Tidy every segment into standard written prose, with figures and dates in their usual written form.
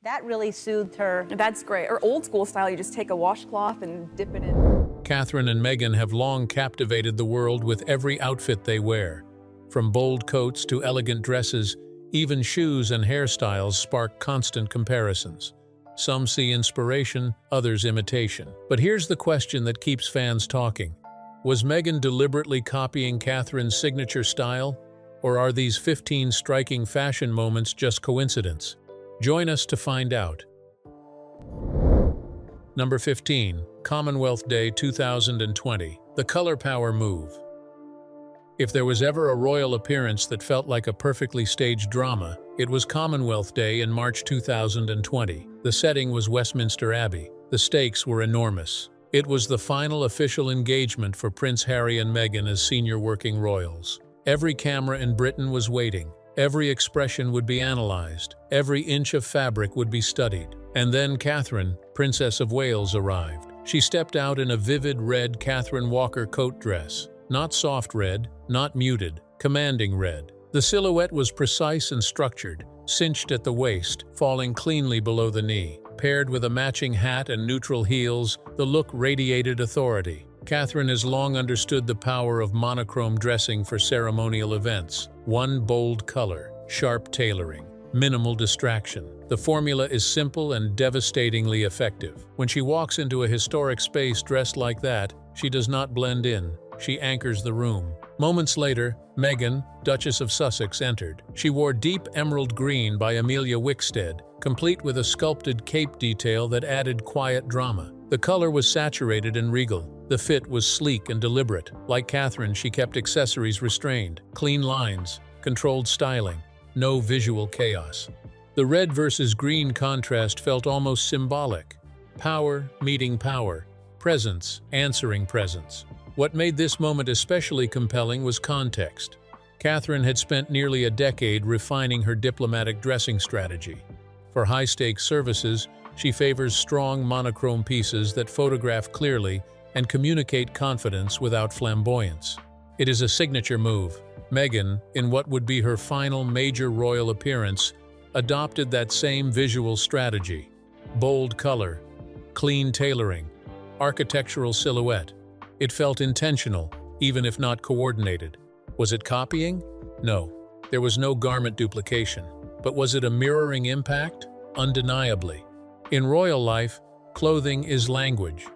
That really soothed her. That's great. Or old school style, you just take a washcloth and dip it in. Catherine and Meghan have long captivated the world with every outfit they wear. From bold coats to elegant dresses, even shoes and hairstyles spark constant comparisons. Some see inspiration, others imitation. But here's the question that keeps fans talking. Was Meghan deliberately copying Catherine's signature style? Or are these 15 striking fashion moments just coincidence? Join us to find out. Number 15. Commonwealth Day 2020. The Color Power Move. If there was ever a royal appearance that felt like a perfectly staged drama, it was Commonwealth Day in March 2020. The setting was Westminster Abbey. The stakes were enormous. It was the final official engagement for Prince Harry and Meghan as senior working royals. Every camera in Britain was waiting. Every expression would be analyzed. Every inch of fabric would be studied. And then Catherine, Princess of Wales, arrived. She stepped out in a vivid red Catherine Walker coat dress. Not soft red, not muted, commanding red. The silhouette was precise and structured, cinched at the waist, falling cleanly below the knee. Paired with a matching hat and neutral heels, the look radiated authority. Catherine has long understood the power of monochrome dressing for ceremonial events. One bold color, sharp tailoring, minimal distraction. The formula is simple and devastatingly effective. When she walks into a historic space dressed like that, she does not blend in. She anchors the room. Moments later, Meghan, Duchess of Sussex, entered. She wore deep emerald green by Amelia Wickstead, complete with a sculpted cape detail that added quiet drama. The color was saturated and regal. The fit was sleek and deliberate. Like Catherine, she kept accessories restrained. Clean lines, controlled styling, no visual chaos. The red versus green contrast felt almost symbolic. Power meeting power. Presence answering presence. What made this moment especially compelling was context. Catherine had spent nearly a decade refining her diplomatic dressing strategy. For high-stakes services, she favors strong monochrome pieces that photograph clearly and communicate confidence without flamboyance. It is a signature move. Meghan, in what would be her final major royal appearance, adopted that same visual strategy. Bold color, clean tailoring, architectural silhouette. It felt intentional, even if not coordinated. Was it copying? No. There was no garment duplication. But was it a mirroring impact? Undeniably. In royal life, clothing is language.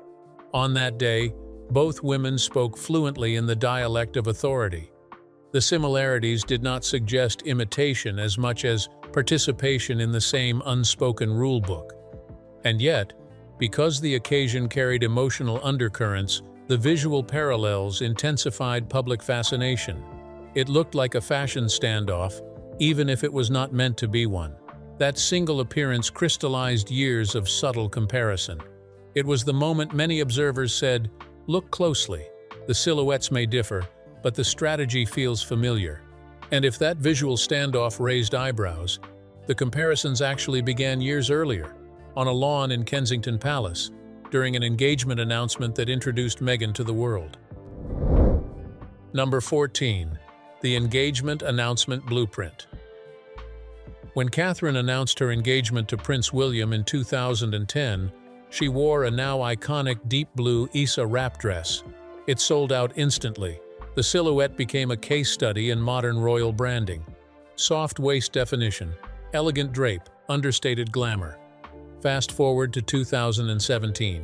On that day, both women spoke fluently in the dialect of authority. The similarities did not suggest imitation as much as participation in the same unspoken rulebook. And yet, because the occasion carried emotional undercurrents, the visual parallels intensified public fascination. It looked like a fashion standoff, even if it was not meant to be one. That single appearance crystallized years of subtle comparison. It was the moment many observers said, "Look closely. The silhouettes may differ, but the strategy feels familiar." And if that visual standoff raised eyebrows, the comparisons actually began years earlier, on a lawn in Kensington Palace, during an engagement announcement that introduced Meghan to the world. Number 14. The Engagement Announcement Blueprint. When Catherine announced her engagement to Prince William in 2010, she wore a now iconic deep blue Issa wrap dress. It sold out instantly. The silhouette became a case study in modern royal branding. Soft waist definition, elegant drape, understated glamour. Fast forward to 2017.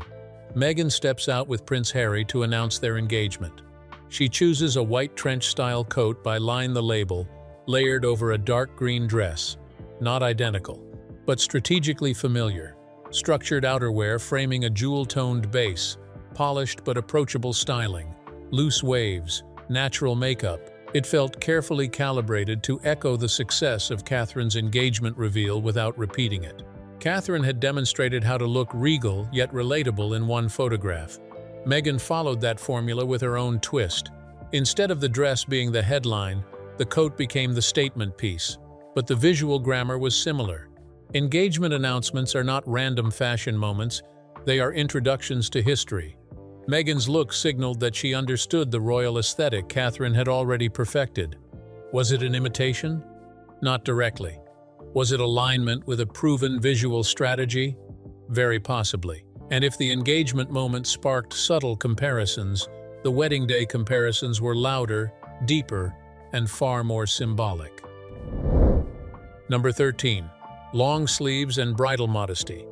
Meghan steps out with Prince Harry to announce their engagement. She chooses a white trench-style coat by Line the Label, layered over a dark green dress. Not identical, but strategically familiar. Structured outerwear framing a jewel-toned base, polished but approachable styling, loose waves, natural makeup. It felt carefully calibrated to echo the success of Catherine's engagement reveal without repeating it. Catherine had demonstrated how to look regal yet relatable in one photograph. Meghan followed that formula with her own twist. Instead of the dress being the headline, the coat became the statement piece. But the visual grammar was similar. Engagement announcements are not random fashion moments, they are introductions to history. Meghan's look signaled that she understood the royal aesthetic Catherine had already perfected. Was it an imitation? Not directly. Was it alignment with a proven visual strategy? Very possibly. And if the engagement moment sparked subtle comparisons, the wedding day comparisons were louder, deeper, and far more symbolic. Number 13. Long sleeves and bridal modesty.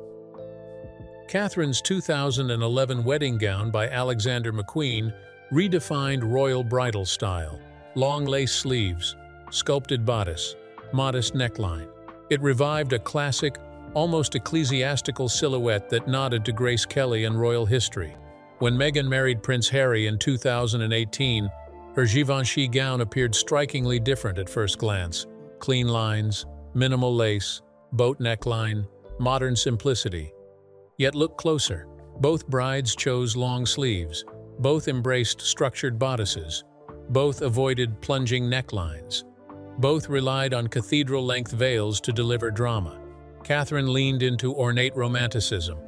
Catherine's 2011 wedding gown by Alexander McQueen redefined royal bridal style. Long lace sleeves, sculpted bodice, modest neckline. It revived a classic, almost ecclesiastical silhouette that nodded to Grace Kelly and royal history. When Meghan married Prince Harry in 2018, her Givenchy gown appeared strikingly different at first glance. Clean lines, minimal lace, boat neckline, modern simplicity. Yet look closer. Both brides chose long sleeves. Both embraced structured bodices. Both avoided plunging necklines. Both relied on cathedral-length veils to deliver drama. Catherine leaned into ornate romanticism.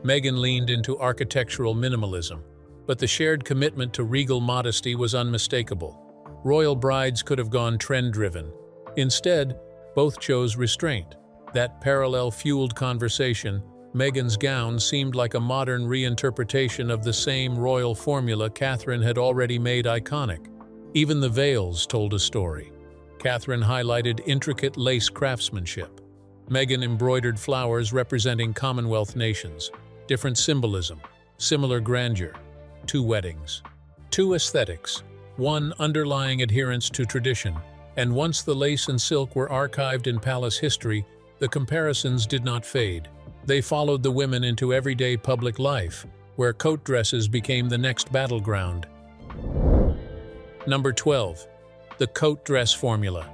Meghan leaned into architectural minimalism. But the shared commitment to regal modesty was unmistakable. Royal brides could have gone trend-driven. Instead, both chose restraint. That parallel-fueled conversation, Meghan's gown seemed like a modern reinterpretation of the same royal formula Catherine had already made iconic. Even the veils told a story. Catherine highlighted intricate lace craftsmanship. Meghan embroidered flowers representing Commonwealth nations. Different symbolism, similar grandeur. Two weddings. Two aesthetics. One underlying adherence to tradition. And once the lace and silk were archived in palace history, the comparisons did not fade. They followed the women into everyday public life, where coat dresses became the next battleground. Number 12. The coat dress formula.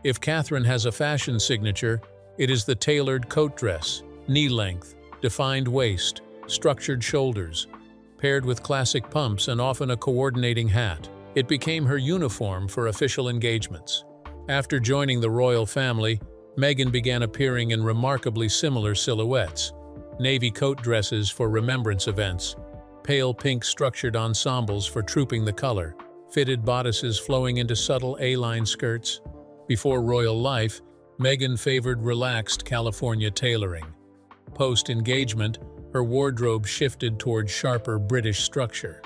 If Catherine has a fashion signature, it is the tailored coat dress, knee length, defined waist, structured shoulders, paired with classic pumps and often a coordinating hat. It became her uniform for official engagements. After joining the royal family, Meghan began appearing in remarkably similar silhouettes. Navy coat dresses for remembrance events, pale pink structured ensembles for trooping the color, fitted bodices flowing into subtle A-line skirts. Before royal life, Meghan favored relaxed California tailoring. Post-engagement, her wardrobe shifted toward sharper British structure.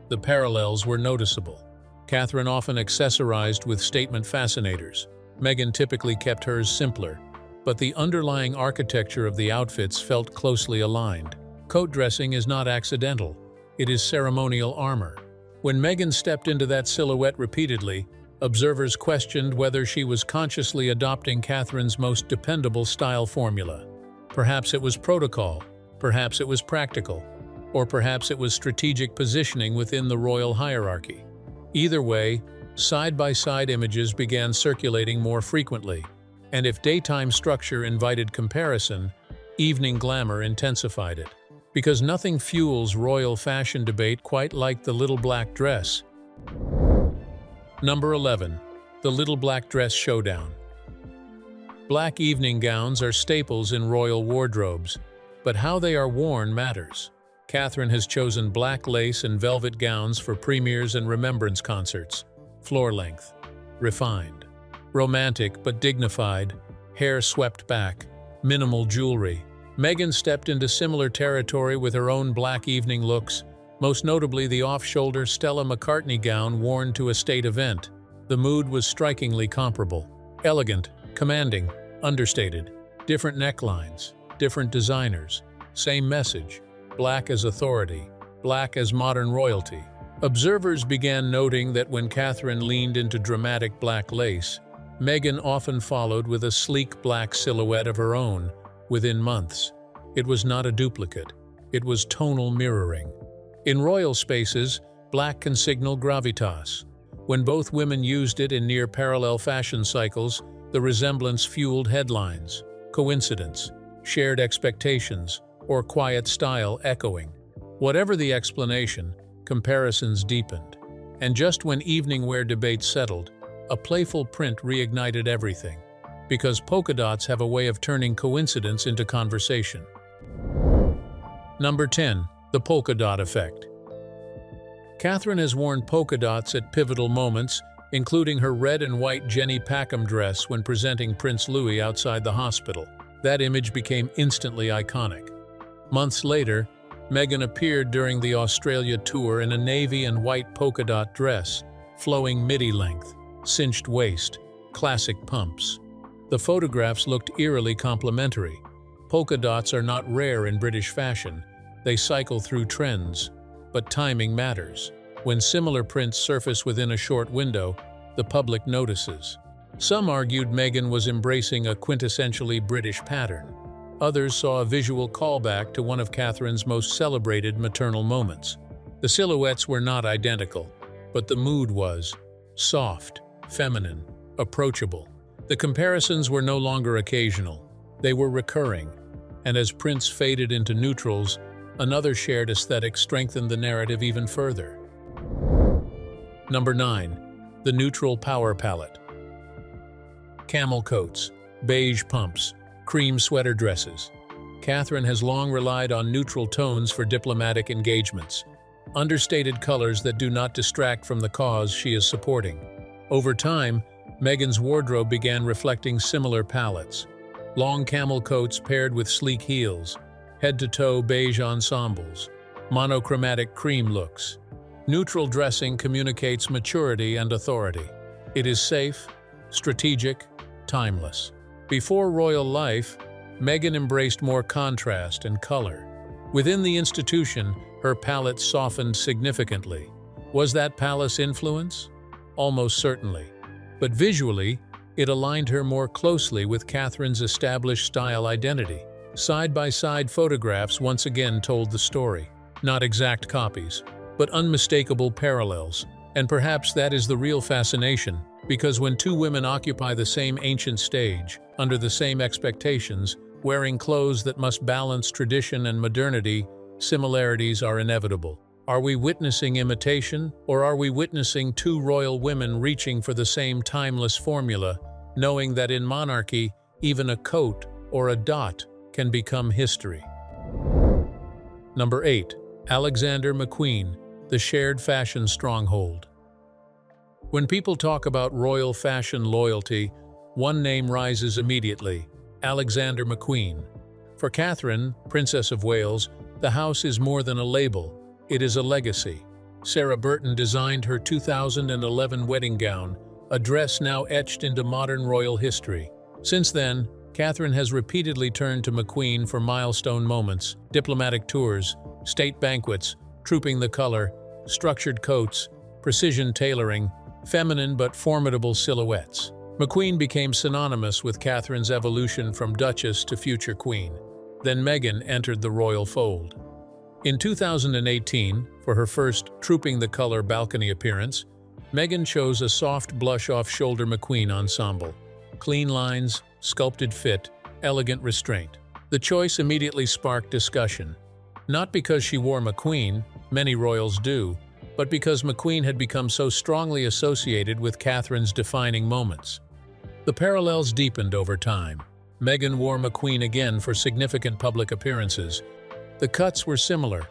The parallels were noticeable. Catherine often accessorized with statement fascinators. Meghan typically kept hers simpler, but the underlying architecture of the outfits felt closely aligned. Coat dressing is not accidental. It is ceremonial armor. When Meghan stepped into that silhouette repeatedly, observers questioned whether she was consciously adopting Catherine's most dependable style formula. Perhaps it was protocol, perhaps it was practical, or perhaps it was strategic positioning within the royal hierarchy. Either way, side-by-side images began circulating more frequently, and if daytime structure invited comparison, evening glamour intensified it. Because nothing fuels royal fashion debate quite like the little black dress. Number 11. The little black dress showdown. Black evening gowns are staples in royal wardrobes, but how they are worn matters. Catherine has chosen black lace and velvet gowns for premieres and remembrance concerts. Floor length, refined, romantic but dignified, hair swept back, minimal jewelry. Meghan stepped into similar territory with her own black evening looks, most notably the off-shoulder Stella McCartney gown worn to a state event. The mood was strikingly comparable. Elegant, commanding, understated. Different necklines, different designers. Same message. Black as authority, black as modern royalty. Observers began noting that when Catherine leaned into dramatic black lace, Meghan often followed with a sleek black silhouette of her own within months. It was not a duplicate. It was tonal mirroring. In royal spaces, black can signal gravitas. When both women used it in near-parallel fashion cycles, the resemblance fueled headlines, coincidence, shared expectations, or quiet style echoing. Whatever the explanation, comparisons deepened. And just when evening wear debates settled, a playful print reignited everything. Because polka dots have a way of turning coincidence into conversation. Number 10. The polka dot effect. Catherine has worn polka dots at pivotal moments, including her red and white Jenny Packham dress when presenting Prince Louis outside the hospital. That image became instantly iconic. Months later, Meghan appeared during the Australia tour in a navy and white polka dot dress, flowing midi length, cinched waist, classic pumps. The photographs looked eerily complementary. Polka dots are not rare in British fashion. They cycle through trends, but timing matters. When similar prints surface within a short window, the public notices. Some argued Meghan was embracing a quintessentially British pattern. Others saw a visual callback to one of Catherine's most celebrated maternal moments. The silhouettes were not identical, but the mood was soft, feminine, approachable. The comparisons were no longer occasional. They were recurring, and as prints faded into neutrals, another shared aesthetic strengthened the narrative even further. Number 9. The neutral power palette. Camel coats, beige pumps, cream sweater dresses. Catherine has long relied on neutral tones for diplomatic engagements, understated colors that do not distract from the cause she is supporting. Over time, Meghan's wardrobe began reflecting similar palettes. Long camel coats paired with sleek heels, head-to-toe beige ensembles, monochromatic cream looks. Neutral dressing communicates maturity and authority. It is safe, strategic, timeless. Before royal life, Meghan embraced more contrast and color. Within the institution, her palette softened significantly. Was that palace influence? Almost certainly. But visually, it aligned her more closely with Catherine's established style identity. Side-by-side photographs once again told the story. Not exact copies, but unmistakable parallels. And perhaps that is the real fascination, because when two women occupy the same ancient stage, under the same expectations, wearing clothes that must balance tradition and modernity, similarities are inevitable. Are we witnessing imitation, or are we witnessing two royal women reaching for the same timeless formula, knowing that in monarchy, even a coat or a dot can become history? Number 8. Alexander McQueen, the shared fashion stronghold. When people talk about royal fashion loyalty, one name rises immediately: Alexander McQueen. For Catherine, Princess of Wales, the house is more than a label. It is a legacy. Sarah Burton designed her 2011 wedding gown, a dress now etched into modern royal history. Since then, Catherine has repeatedly turned to McQueen for milestone moments: diplomatic tours, state banquets, trooping the color, structured coats, precision tailoring, feminine but formidable silhouettes. McQueen became synonymous with Catherine's evolution from Duchess to future Queen. Then Meghan entered the royal fold. In 2018, for her first Trooping the Color balcony appearance, Meghan chose a soft blush-off-shoulder McQueen ensemble. Clean lines, sculpted fit, elegant restraint. The choice immediately sparked discussion. Not because she wore McQueen, many royals do, but because McQueen had become so strongly associated with Catherine's defining moments. The parallels deepened over time. Meghan wore McQueen again for significant public appearances. The cuts were similar: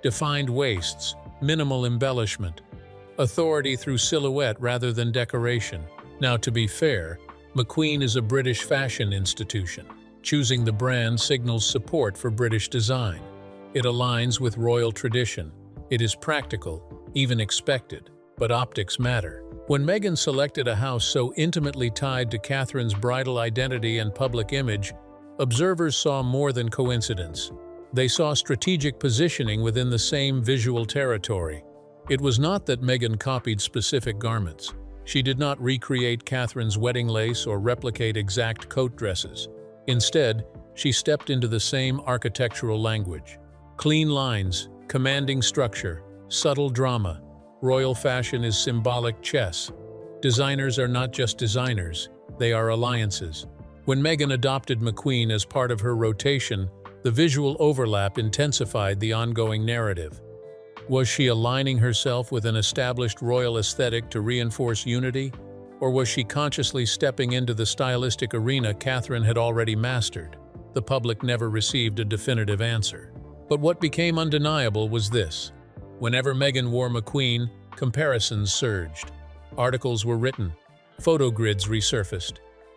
defined waists, minimal embellishment, authority through silhouette rather than decoration. Now, to be fair, McQueen is a British fashion institution. Choosing the brand signals support for British design. It aligns with royal tradition. It is practical, even expected, but optics matter. When Meghan selected a house so intimately tied to Catherine's bridal identity and public image, observers saw more than coincidence. They saw strategic positioning within the same visual territory. It was not that Meghan copied specific garments. She did not recreate Catherine's wedding lace or replicate exact coat dresses. Instead, she stepped into the same architectural language. Clean lines, commanding structure, subtle drama. Royal fashion is symbolic chess. Designers are not just designers, they are alliances. When Meghan adopted McQueen as part of her rotation, the visual overlap intensified the ongoing narrative. Was she aligning herself with an established royal aesthetic to reinforce unity, or was she consciously stepping into the stylistic arena Catherine had already mastered? The public never received a definitive answer. But what became undeniable was this: whenever Meghan wore McQueen, comparisons surged. Articles were written. Photo grids resurfaced.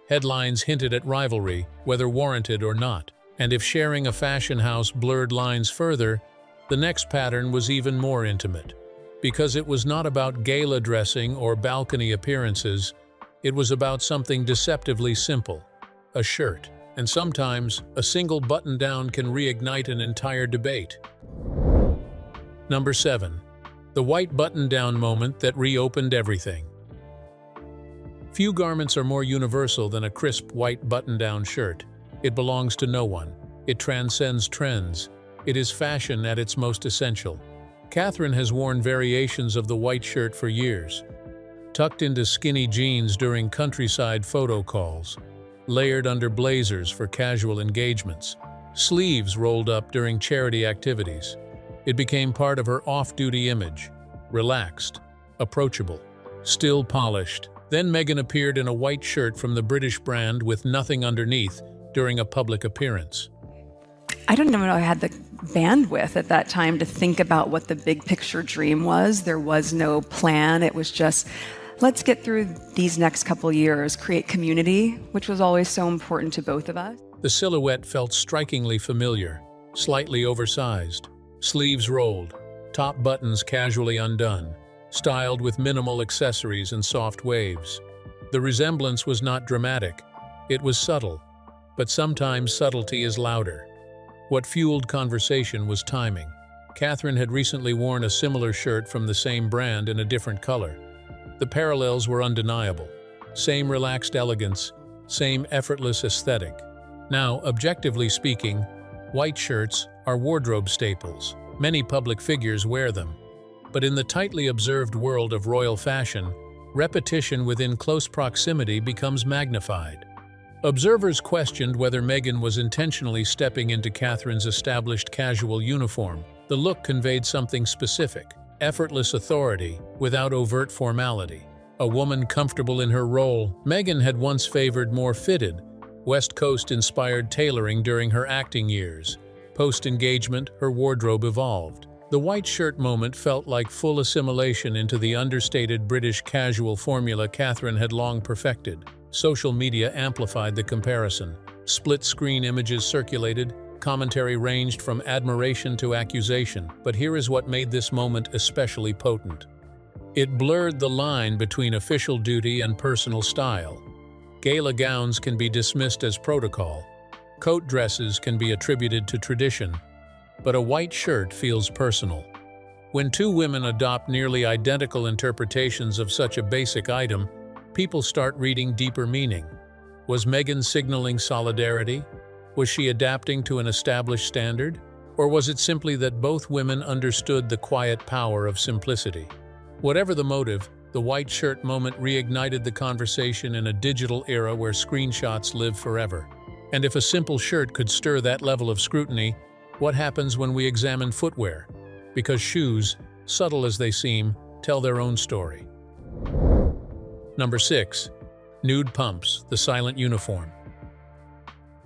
Headlines hinted at rivalry, whether warranted or not. And if sharing a fashion house blurred lines further, the next pattern was even more intimate. Because it was not about gala dressing or balcony appearances, it was about something deceptively simple: a shirt. And sometimes, a single button-down can reignite an entire debate. Number 7. The white button-down moment that reopened everything. Few garments are more universal than a crisp white button-down shirt. It belongs to no one. It transcends trends. It is fashion at its most essential. Catherine has worn variations of the white shirt for years. Tucked into skinny jeans during countryside photo calls. Layered under blazers for casual engagements. Sleeves rolled up during charity activities. It became part of her off-duty image. Relaxed. Approachable. Still polished. Then Meghan appeared in a white shirt from the British brand with nothing underneath during a public appearance. I don't even know I had the bandwidth at that time to think about what the big picture dream was. There was no plan. It was just, let's get through these next couple years, create community, which was always so important to both of us. The silhouette felt strikingly familiar, slightly oversized. Sleeves rolled, top buttons casually undone, styled with minimal accessories and soft waves. The resemblance was not dramatic. It was subtle, but sometimes subtlety is louder. What fueled conversation was timing. Catherine had recently worn a similar shirt from the same brand in a different color. The parallels were undeniable. Same relaxed elegance, same effortless aesthetic. Now, objectively speaking, white shirts are wardrobe staples. Many public figures wear them. But in the tightly observed world of royal fashion, repetition within close proximity becomes magnified. Observers questioned whether Meghan was intentionally stepping into Catherine's established casual uniform. The look conveyed something specific: effortless authority without overt formality. A woman comfortable in her role. Meghan had once favored more fitted, West Coast-inspired tailoring during her acting years. Post-engagement, her wardrobe evolved. The white shirt moment felt like full assimilation into the understated British casual formula Catherine had long perfected. Social media amplified the comparison. Split-screen images circulated, commentary ranged from admiration to accusation. But here is what made this moment especially potent. It blurred the line between official duty and personal style. Gala gowns can be dismissed as protocol. Coat dresses can be attributed to tradition. But a white shirt feels personal. When two women adopt nearly identical interpretations of such a basic item, people start reading deeper meaning. Was Meghan signaling solidarity? Was she adapting to an established standard? Or was it simply that both women understood the quiet power of simplicity? Whatever the motive, the white shirt moment reignited the conversation in a digital era where screenshots live forever. And if a simple shirt could stir that level of scrutiny, what happens when we examine footwear? Because shoes, subtle as they seem, tell their own story. Number 6. Nude pumps, the silent uniform.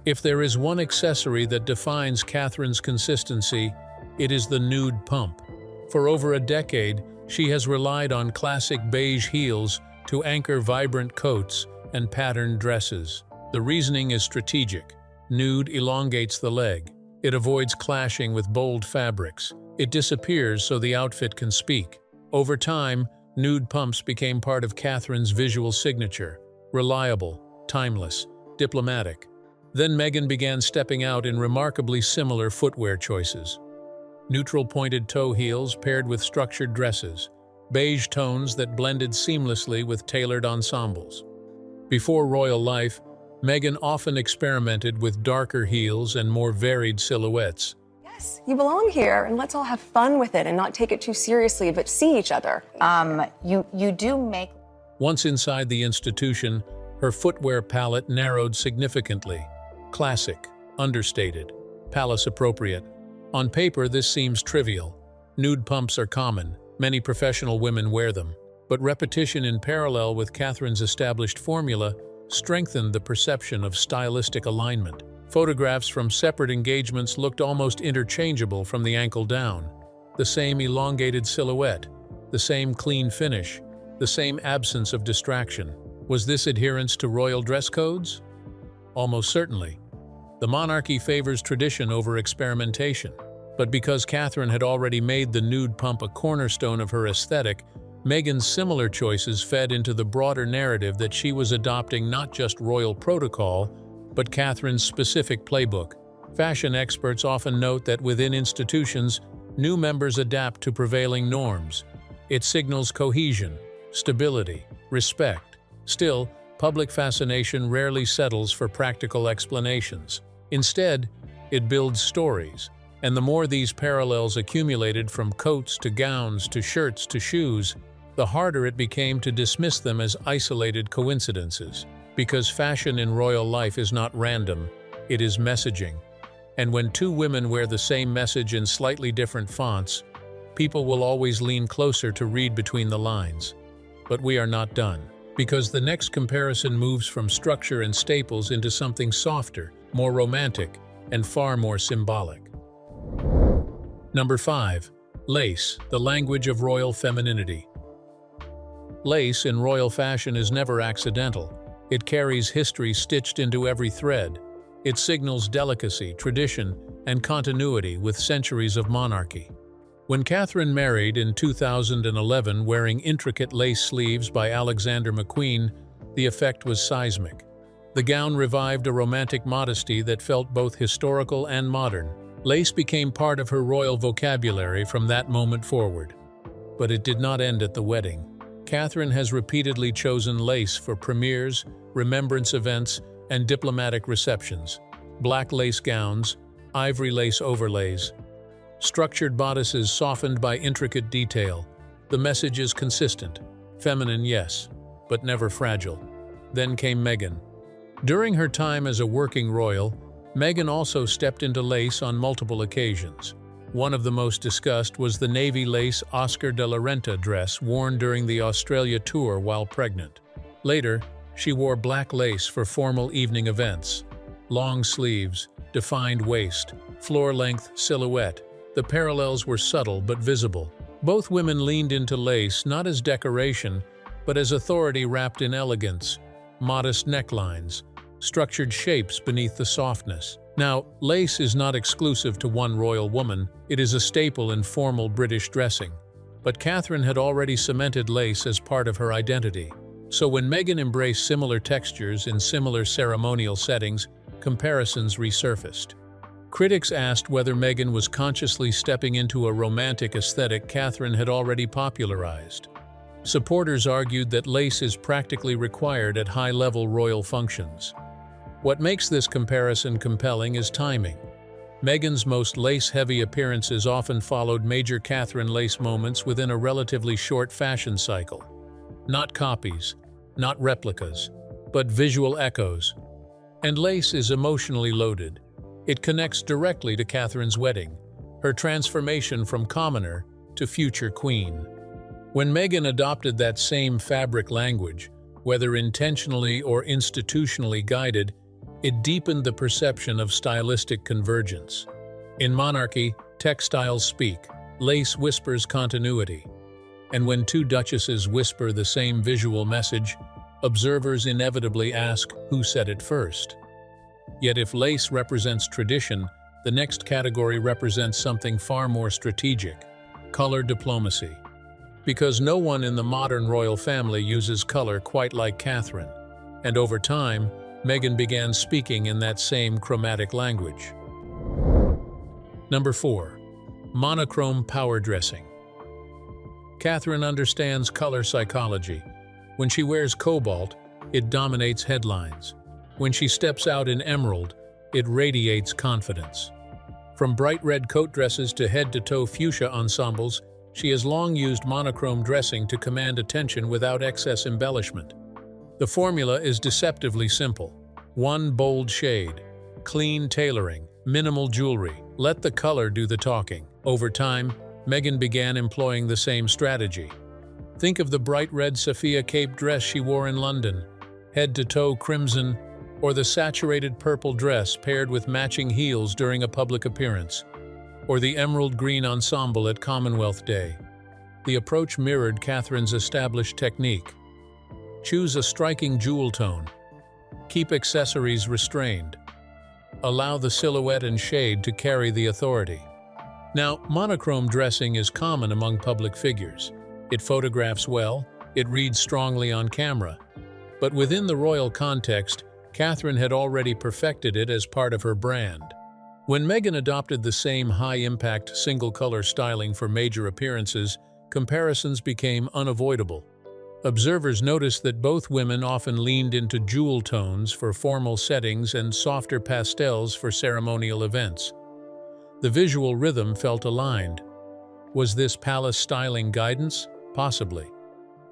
If there is one accessory that defines Catherine's consistency, it is the nude pump. For over a decade, she has relied on classic beige heels to anchor vibrant coats and patterned dresses. The reasoning is strategic. Nude elongates the leg. It avoids clashing with bold fabrics. It disappears so the outfit can speak. Over time, nude pumps became part of Catherine's visual signature: reliable, timeless, diplomatic. Then Meghan began stepping out in remarkably similar footwear choices. Neutral pointed toe heels paired with structured dresses, beige tones that blended seamlessly with tailored ensembles. Before royal life, Meghan often experimented with darker heels and more varied silhouettes. Yes, you belong here, and let's all have fun with it and not take it too seriously, but see each other. You do make... Once inside the institution, her footwear palette narrowed significantly. Classic, understated, palace-appropriate. On paper, this seems trivial. Nude pumps are common. Many professional women wear them. But repetition in parallel with Catherine's established formula strengthened the perception of stylistic alignment. Photographs from separate engagements looked almost interchangeable from the ankle down. The same elongated silhouette, the same clean finish, the same absence of distraction. Was this adherence to royal dress codes? Almost certainly. The monarchy favors tradition over experimentation. But because Catherine had already made the nude pump a cornerstone of her aesthetic, Meghan's similar choices fed into the broader narrative that she was adopting not just royal protocol, but Catherine's specific playbook. Fashion experts often note that within institutions, new members adapt to prevailing norms. It signals cohesion, stability, respect. Still, public fascination rarely settles for practical explanations. Instead, it builds stories. And the more these parallels accumulated from coats to gowns to shirts to shoes, the harder it became to dismiss them as isolated coincidences. Because fashion in royal life is not random, it is messaging. And when two women wear the same message in slightly different fonts, people will always lean closer to read between the lines. But we are not done. Because the next comparison moves from structure and staples into something softer, more romantic, and far more symbolic. Number 5. Lace, the language of royal femininity. Lace in royal fashion is never accidental. It carries history stitched into every thread. It signals delicacy, tradition, and continuity with centuries of monarchy. When Catherine married in 2011 wearing intricate lace sleeves by Alexander McQueen, the effect was seismic. The gown revived a romantic modesty that felt both historical and modern. Lace became part of her royal vocabulary from that moment forward. But it did not end at the wedding. Catherine has repeatedly chosen lace for premieres, remembrance events, and diplomatic receptions. Black lace gowns, ivory lace overlays, structured bodices softened by intricate detail. The message is consistent. Feminine, yes, but never fragile. Then came Meghan. During her time as a working royal, Meghan also stepped into lace on multiple occasions. One of the most discussed was the navy lace Oscar de la Renta dress worn during the Australia tour while pregnant. Later, she wore black lace for formal evening events. Long sleeves, defined waist, floor-length silhouette. The parallels were subtle but visible. Both women leaned into lace not as decoration, but as authority wrapped in elegance. Modest necklines, structured shapes beneath the softness. Now, lace is not exclusive to one royal woman. It is a staple in formal British dressing. But Catherine had already cemented lace as part of her identity. So when Meghan embraced similar textures in similar ceremonial settings, comparisons resurfaced. Critics asked whether Meghan was consciously stepping into a romantic aesthetic Catherine had already popularized. Supporters argued that lace is practically required at high-level royal functions. What makes this comparison compelling is timing. Meghan's most lace-heavy appearances often followed major Catherine lace moments within a relatively short fashion cycle. Not copies, not replicas, but visual echoes. And lace is emotionally loaded. It connects directly to Catherine's wedding, her transformation from commoner to future queen. When Meghan adopted that same fabric language, whether intentionally or institutionally guided, it deepened the perception of stylistic convergence. In monarchy, textiles speak, lace whispers continuity. And when two duchesses whisper the same visual message, observers inevitably ask who said it first. Yet if lace represents tradition, the next category represents something far more strategic: color diplomacy. Because no one in the modern royal family uses color quite like Catherine, and over time, Meghan began speaking in that same chromatic language. Number 4. Monochrome power dressing. Catherine understands color psychology. When she wears cobalt, it dominates headlines. When she steps out in emerald, it radiates confidence. From bright red coat dresses to head-to-toe fuchsia ensembles, she has long used monochrome dressing to command attention without excess embellishment. The formula is deceptively simple. One bold shade, clean tailoring, minimal jewelry. Let the color do the talking. Over time, Meghan began employing the same strategy. Think of the bright red Sophia cape dress she wore in London, head-to-toe crimson, or the saturated purple dress paired with matching heels during a public appearance, or the emerald green ensemble at Commonwealth Day. The approach mirrored Catherine's established technique. Choose a striking jewel tone. Keep accessories restrained. Allow the silhouette and shade to carry the authority. Now, monochrome dressing is common among public figures. It photographs well, it reads strongly on camera. But within the royal context, Catherine had already perfected it as part of her brand. When Meghan adopted the same high-impact single-color styling for major appearances, comparisons became unavoidable. Observers noticed that both women often leaned into jewel tones for formal settings and softer pastels for ceremonial events. The visual rhythm felt aligned. Was this palace styling guidance? Possibly.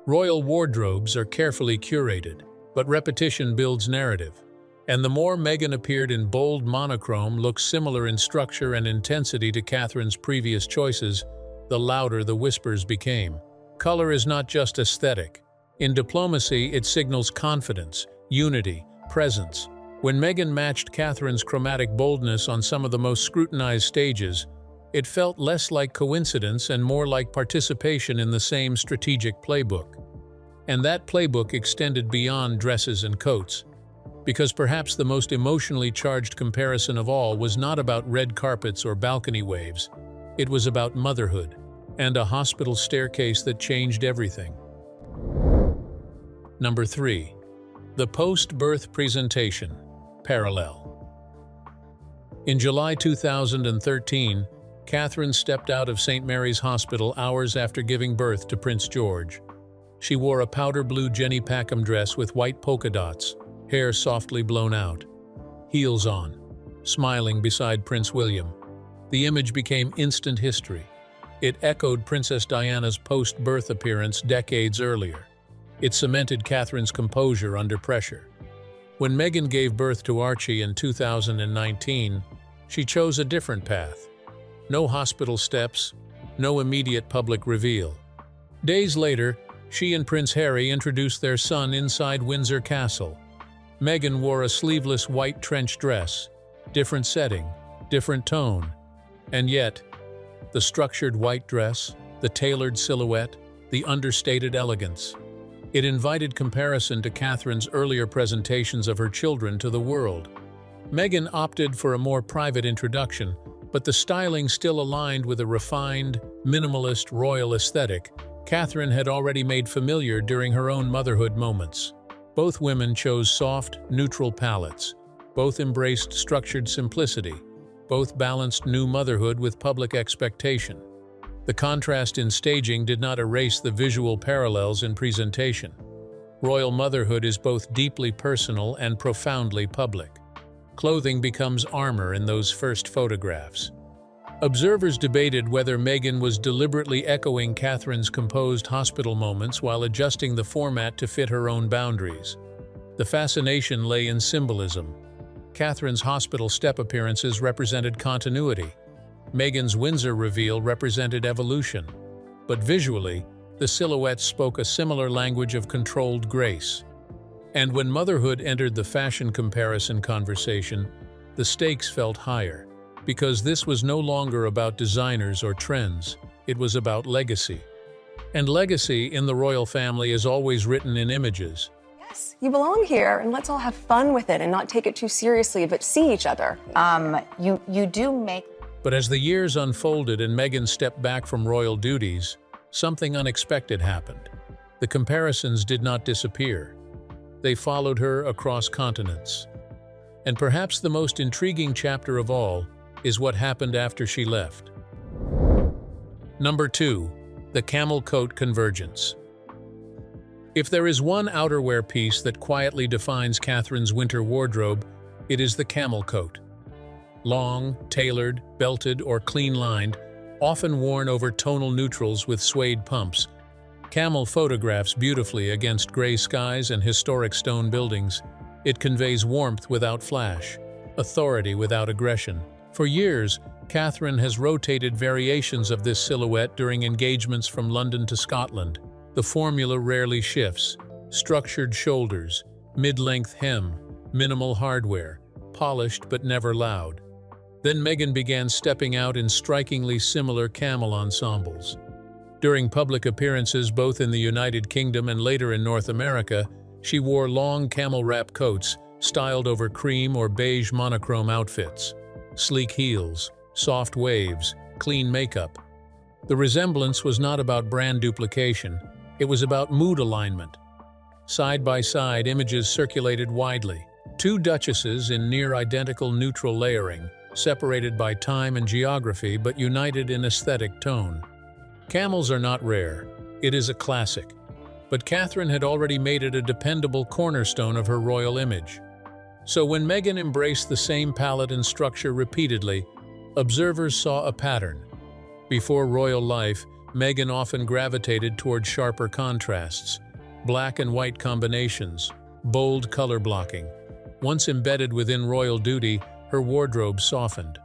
Royal wardrobes are carefully curated, but repetition builds narrative. And the more Meghan appeared in bold monochrome looks similar in structure and intensity to Catherine's previous choices, the louder the whispers became. Color is not just aesthetic. In diplomacy, it signals confidence, unity, presence. When Meghan matched Catherine's chromatic boldness on some of the most scrutinized stages, it felt less like coincidence and more like participation in the same strategic playbook. And that playbook extended beyond dresses and coats. Because perhaps the most emotionally charged comparison of all was not about red carpets or balcony waves. It was about motherhood, and a hospital staircase that changed everything. Number 3. The post-birth presentation, parallel. In July 2013, Catherine stepped out of St. Mary's Hospital hours after giving birth to Prince George. She wore a powder blue Jenny Packham dress with white polka dots, hair softly blown out, heels on, smiling beside Prince William. The image became instant history. It echoed Princess Diana's post-birth appearance decades earlier. It cemented Catherine's composure under pressure. When Meghan gave birth to Archie in 2019, she chose a different path. No hospital steps, no immediate public reveal. Days later, she and Prince Harry introduced their son inside Windsor Castle. Meghan wore a sleeveless white trench dress, different setting, different tone. And yet, the structured white dress, the tailored silhouette, the understated elegance. It invited comparison to Catherine's earlier presentations of her children to the world. Meghan opted for a more private introduction, but the styling still aligned with a refined, minimalist royal aesthetic Catherine had already made familiar during her own motherhood moments. Both women chose soft, neutral palettes. Both embraced structured simplicity. Both balanced new motherhood with public expectation. The contrast in staging did not erase the visual parallels in presentation. Royal motherhood is both deeply personal and profoundly public. Clothing becomes armor in those first photographs. Observers debated whether Meghan was deliberately echoing Catherine's composed hospital moments while adjusting the format to fit her own boundaries. The fascination lay in symbolism. Catherine's hospital step appearances represented continuity. Meghan's Windsor reveal represented evolution. But visually, the silhouettes spoke a similar language of controlled grace. And when motherhood entered the fashion comparison conversation, the stakes felt higher. Because this was no longer about designers or trends, it was about legacy. And legacy in the royal family is always written in images. Yes, you belong here, and let's all have fun with it and not take it too seriously, but see each other. You do make... But as the years unfolded and Meghan stepped back from royal duties, something unexpected happened. The comparisons did not disappear. They followed her across continents. And perhaps the most intriguing chapter of all is what happened after she left. Number 2. The camel coat convergence. If there is one outerwear piece that quietly defines Catherine's winter wardrobe, it is the camel coat. Long, tailored, belted, or clean-lined, often worn over tonal neutrals with suede pumps, Camel photographs beautifully against gray skies and historic stone buildings. It conveys warmth without flash, authority without aggression. For years, Catherine has rotated variations of this silhouette during engagements from London to Scotland. The formula rarely shifts: structured shoulders, mid-length hem, minimal hardware, polished but never loud. Then Meghan began stepping out in strikingly similar camel ensembles. During public appearances both in the United Kingdom and later in North America, she wore long camel wrap coats styled over cream or beige monochrome outfits, sleek heels, soft waves, clean makeup. The resemblance was not about brand duplication, it was about mood alignment. Side-by-side images circulated widely. Two duchesses in near-identical neutral layering, separated by time and geography but united in aesthetic tone. Camels are not rare, it is a classic. But Catherine had already made it a dependable cornerstone of her royal image. So when Meghan embraced the same palette and structure repeatedly, observers saw a pattern. Before royal life, Meghan often gravitated toward sharper contrasts, black and white combinations, bold color blocking. Once embedded within royal duty, her wardrobe softened.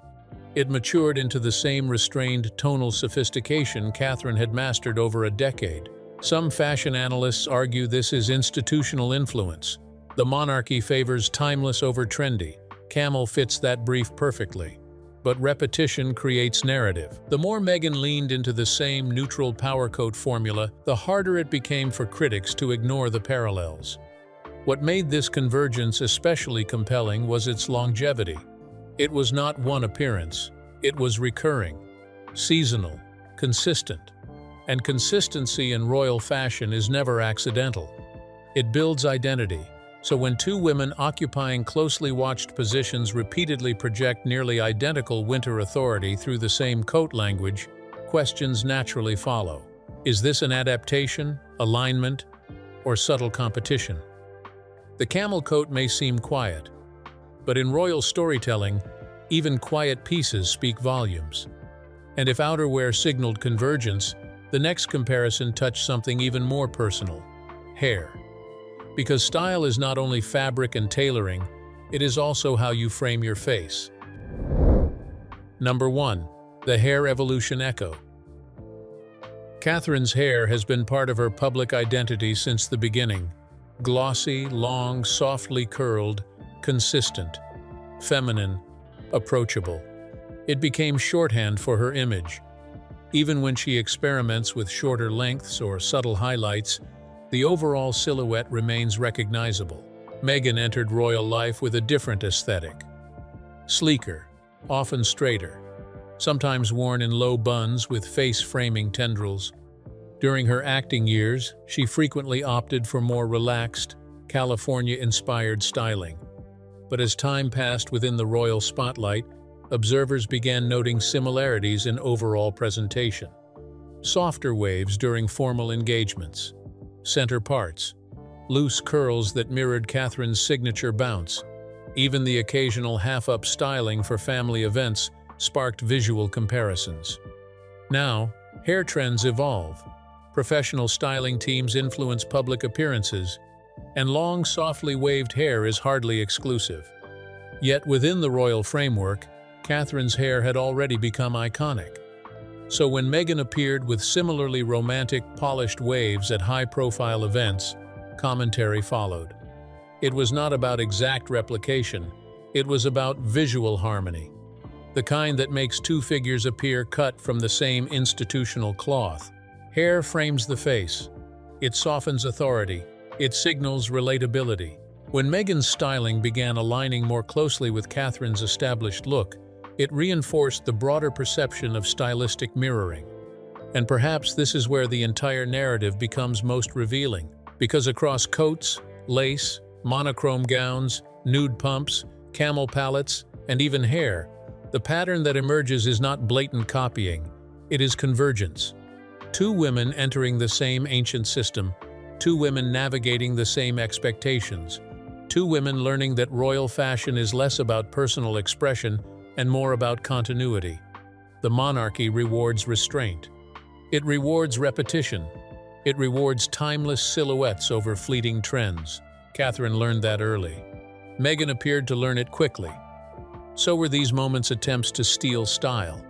It matured into the same restrained tonal sophistication Catherine had mastered over a decade. Some fashion analysts argue this is institutional influence. The monarchy favors timeless over trendy. Camel fits that brief perfectly. But repetition creates narrative. The more Meghan leaned into the same neutral power coat formula, the harder it became for critics to ignore the parallels. What made this convergence especially compelling was its longevity. It was not one appearance. It was recurring, seasonal, consistent. And consistency in royal fashion is never accidental. It builds identity. So when two women occupying closely watched positions repeatedly project nearly identical winter authority through the same coat language, questions naturally follow. Is this an adaptation, alignment, or subtle competition? The camel coat may seem quiet, but in royal storytelling, even quiet pieces speak volumes. And if outerwear signaled convergence, the next comparison touched something even more personal: hair. Because style is not only fabric and tailoring, it is also how you frame your face. Number 1. The Hair Evolution Echo. Catherine's hair has been part of her public identity since the beginning. Glossy, long, softly curled, consistent, feminine, approachable. It became shorthand for her image. Even when she experiments with shorter lengths or subtle highlights, the overall silhouette remains recognizable. Meghan entered royal life with a different aesthetic. Sleeker, often straighter, sometimes worn in low buns with face-framing tendrils. During her acting years, she frequently opted for more relaxed, California-inspired styling. But as time passed within the royal spotlight, observers began noting similarities in overall presentation. Softer waves during formal engagements, center parts, loose curls that mirrored Catherine's signature bounce. Even the occasional half-up styling for family events sparked visual comparisons. Now, hair trends evolve. Professional styling teams influence public appearances, and long, softly waved hair is hardly exclusive. Yet within the royal framework, Catherine's hair had already become iconic. So when Meghan appeared with similarly romantic, polished waves at high-profile events, commentary followed. It was not about exact replication, it was about visual harmony. The kind that makes two figures appear cut from the same institutional cloth. Hair frames the face. It softens authority. It signals relatability. When Meghan's styling began aligning more closely with Catherine's established look, it reinforced the broader perception of stylistic mirroring. And perhaps this is where the entire narrative becomes most revealing, because across coats, lace, monochrome gowns, nude pumps, camel palettes, and even hair, the pattern that emerges is not blatant copying, it is convergence. Two women entering the same ancient system, two women navigating the same expectations, two women learning that royal fashion is less about personal expression and more about continuity. The monarchy rewards restraint. It rewards repetition. It rewards timeless silhouettes over fleeting trends. Catherine learned that early. Meghan appeared to learn it quickly. So were these moments attempts to steal style?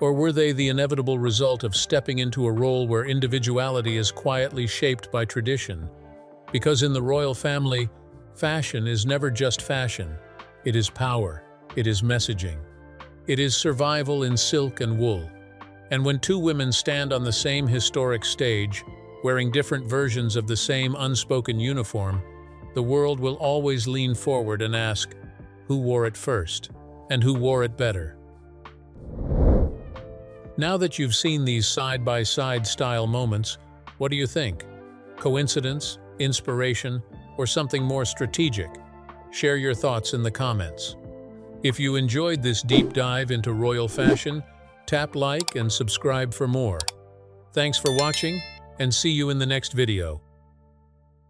Or were they the inevitable result of stepping into a role where individuality is quietly shaped by tradition? Because in the royal family, fashion is never just fashion. It is power. It is messaging. It is survival in silk and wool. And when two women stand on the same historic stage, wearing different versions of the same unspoken uniform, the world will always lean forward and ask, who wore it first? And who wore it better? Now that you've seen these side-by-side style moments, what do you think? Coincidence, inspiration, or something more strategic? Share your thoughts in the comments. If you enjoyed this deep dive into royal fashion, tap like and subscribe for more. Thanks for watching, and see you in the next video.